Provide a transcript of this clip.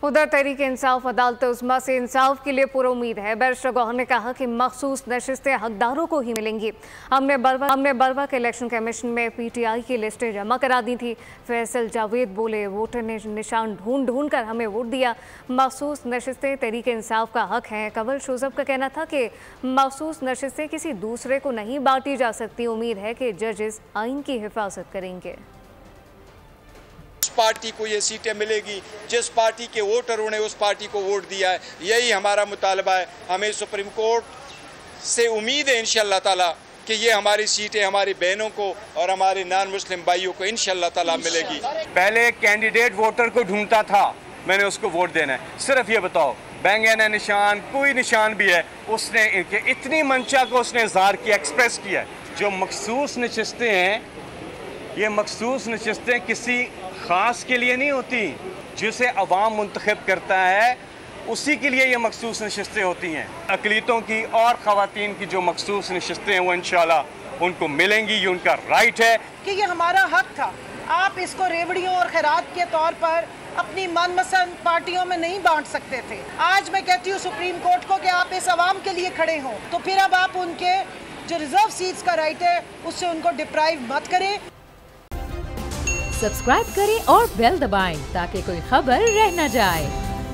उधर तहरीक इंसाफ अदालत उस्मा से इंसाफ के लिए पूरी उम्मीद है। बैरिस्टर गौहर ने कहा कि मखसूस नशिस्तें हकदारों को ही मिलेंगी। हमने बरवा के इलेक्शन कमीशन में PTI की लिस्टें जमा करा दी थी। फैसल जावेद बोले, वोटर ने निशान ढूंढ कर हमें वोट दिया। मखसूस नशिस्तें तहरीक इंसाफ का हक हैं। कंवल शोजब का कहना था कि मखसूस नशिस्तें किसी दूसरे को नहीं बांटी जा सकती। उम्मीद है कि जजेस आइन की हिफाजत करेंगे। पार्टी को ये सीटें मिलेगी जिस पार्टी के वोटरों ने उस पार्टी को वोट दिया है, यही हमारा मुतालबा है। हमें सुप्रीम कोर्ट से उम्मीद है इंशाअल्लाह ताला कि ये हमारी सीटें हमारी बहनों को और हमारे नॉन मुस्लिम भाइयों को इंशाअल्लाह ताला मिलेगी। पहले कैंडिडेट वोटर को ढूंढता था, मैंने उसको वोट देना है। सिर्फ ये बताओ, बैंगन निशान कोई निशान भी है, उसने इतनी मंशा को उसने इज़हार किया, एक्सप्रेस किया। जो मखसूस नशिस्तें हैं, ये मखसूस नशिस्तें किसी ख़ास के लिए नहीं होती। जिसे अवाम मुंतखब करता है उसी के लिए ये मखसूस नशिस्तें होती हैं। अक़लियतों की और ख़वातीन की जो मखसूस नशिस्तें हैं वो इंशाअल्लाह उनको मिलेंगी। ये उनका राइट है कि ये हमारा हक था। आप इसको रेवड़ियों और खैरात के तौर पर अपनी मनपसंद पार्टियों में नहीं बांट सकते थे। आज मैं कहती हूँ सुप्रीम कोर्ट को कि आप इस अवाम के लिए खड़े हों, तो फिर अब आप उनके जो रिजर्व सीट्स का राइट है उससे उनको डिप्राइव मत करें। सब्सक्राइब करें और बेल दबाएं ताकि कोई खबर रह न जाए।